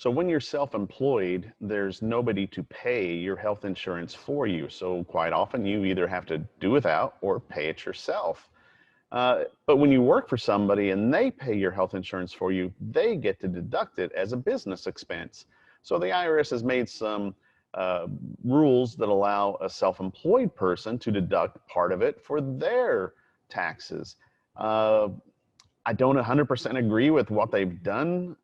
So when you're self-employed, there's nobody to pay your health insurance for you. So quite often you either have to do without or pay it yourself. But when you work for somebody and they pay your health insurance for you, they get to deduct it as a business expense. So the IRS has made some uh, rules that allow a self-employed person to deduct part of it for their taxes. Uh, I don't 100% agree with what they've done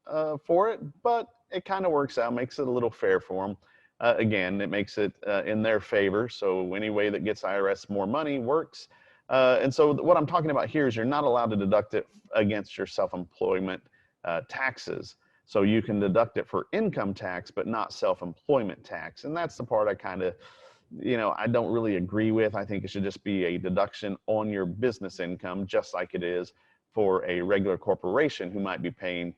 for it, but it kind of works out, makes it a little fair for them. Again, it makes it in their favor. So any way that gets IRS more money works. And so what I'm talking about here is you're not allowed to deduct it against your self-employment taxes. So you can deduct it for income tax, but not self-employment tax. And that's the part I kind of, I don't really agree with. I think it should just be a deduction on your business income, just like it is for a regular corporation who might be paying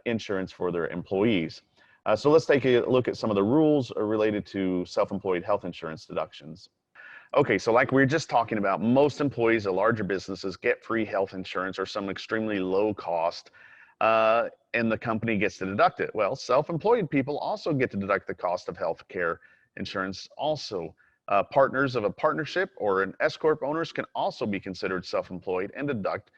insurance for their employees. So let's take a look at some of the rules related to self-employed health insurance deductions. Okay, so like we were just talking about, most employees of larger businesses get free health insurance or some extremely low cost, and the company gets to deduct it. Well, self-employed people also get to deduct the cost of health care insurance also. Partners of a partnership or an S-corp owners can also be considered self-employed and deduct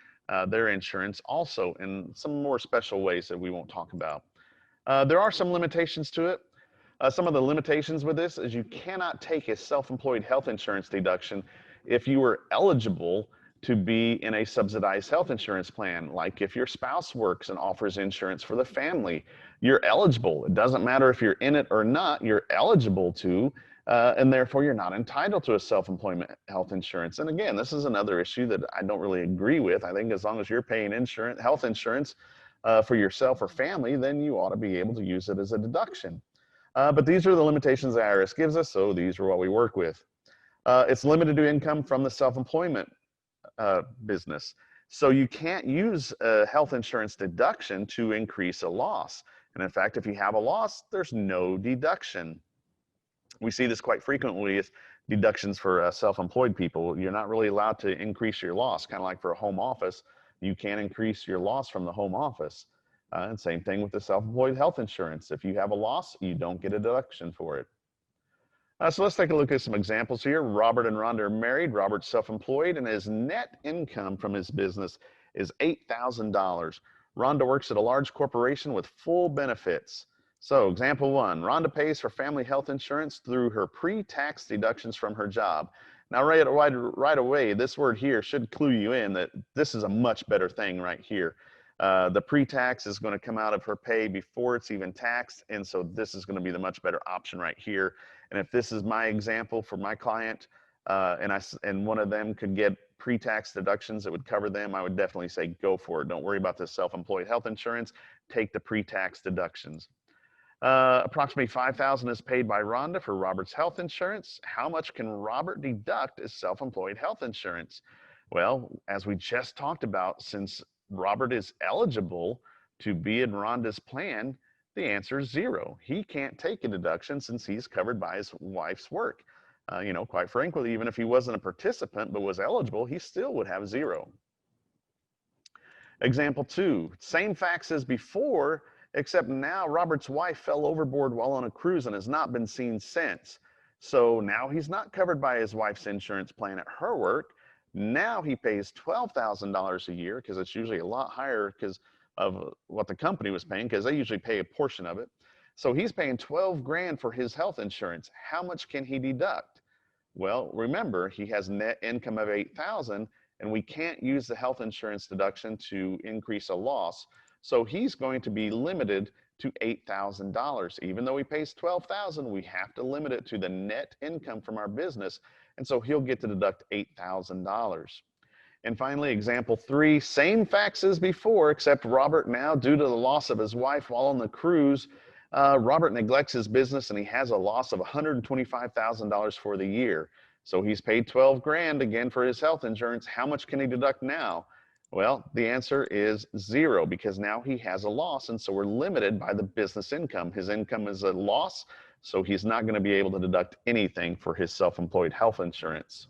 their insurance also in some more special ways that we won't talk about. There are some limitations to it. Some of the limitations with this is you cannot take a self-employed health insurance deduction if you were eligible to be in a subsidized health insurance plan. Like if your spouse works and offers insurance for the family, you're eligible. It doesn't matter if you're in it or not, you're eligible to, and therefore you're not entitled to a self-employment health insurance. And again, this is another issue that I don't really agree with. I think as long as you're paying health insurance for yourself or family, then you ought to be able to use it as a deduction. But these are the limitations the IRS gives us, so these are what we work with. It's limited to income from the self-employment business. So you can't use a health insurance deduction to increase a loss. And in fact, if you have a loss, there's no deduction. We see this quite frequently with deductions for self-employed people. You're not really allowed to increase your loss, kind of like for a home office. You can't increase your loss from the home office. And same thing with the self-employed health insurance. If you have a loss, you don't get a deduction for it. So let's take a look at some examples here. Robert and Rhonda are married. Robert's self-employed, and his net income from his business is $8,000. Rhonda works at a large corporation with full benefits. So example one, Rhonda pays for family health insurance through her pre-tax deductions from her job. Now right away, this word here should clue you in that this is a much better thing right here. The pre-tax is going to come out of her pay before it's even taxed, and so this is going to be the much better option right here. And if this is my example for my client, and one of them could get pre-tax deductions that would cover them, I would definitely say go for it. Don't worry about the self-employed health insurance. Take the pre-tax deductions. Approximately $5,000 is paid by Rhonda for Robert's health insurance. How much can Robert deduct as self-employed health insurance? Well, as we just talked about, since Robert is eligible to be in Rhonda's plan, the answer is zero. He can't take a deduction since he's covered by his wife's work. Quite frankly, even if he wasn't a participant but was eligible, he still would have zero. Example two, same facts as before, except now Robert's wife fell overboard while on a cruise and has not been seen since. So now he's not covered by his wife's insurance plan at her work. Now he pays $12,000 a year, because it's usually a lot higher because of what the company was paying, because they usually pay a portion of it. So he's paying 12 grand for his health insurance. How much can he deduct? Well, remember, he has net income of 8,000, and we can't use the health insurance deduction to increase a loss. So he's going to be limited to $8,000. Even though he pays 12,000, we have to limit it to the net income from our business. And so he'll get to deduct $8,000. And finally, example three, same facts as before, except Robert now, due to the loss of his wife while on the cruise, Robert neglects his business and he has a loss of $125,000 for the year. So he's paid 12 grand again for his health insurance. How much can he deduct now? Well, the answer is zero, because now he has a loss, and so we're limited by the business income. His income is a loss, so he's not going to be able to deduct anything for his self-employed health insurance.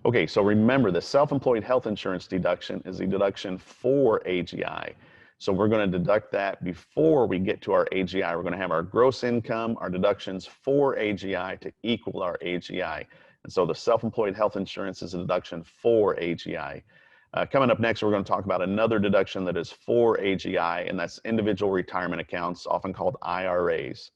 Okay, so remember, the self-employed health insurance deduction is a deduction for AGI. So we're going to deduct that before we get to our AGI. We're going to have our gross income, our deductions for AGI to equal our AGI. And so the self-employed health insurance is a deduction for AGI. Coming up next, we're going to talk about another deduction that is for AGI, and that's individual retirement accounts, often called IRAs.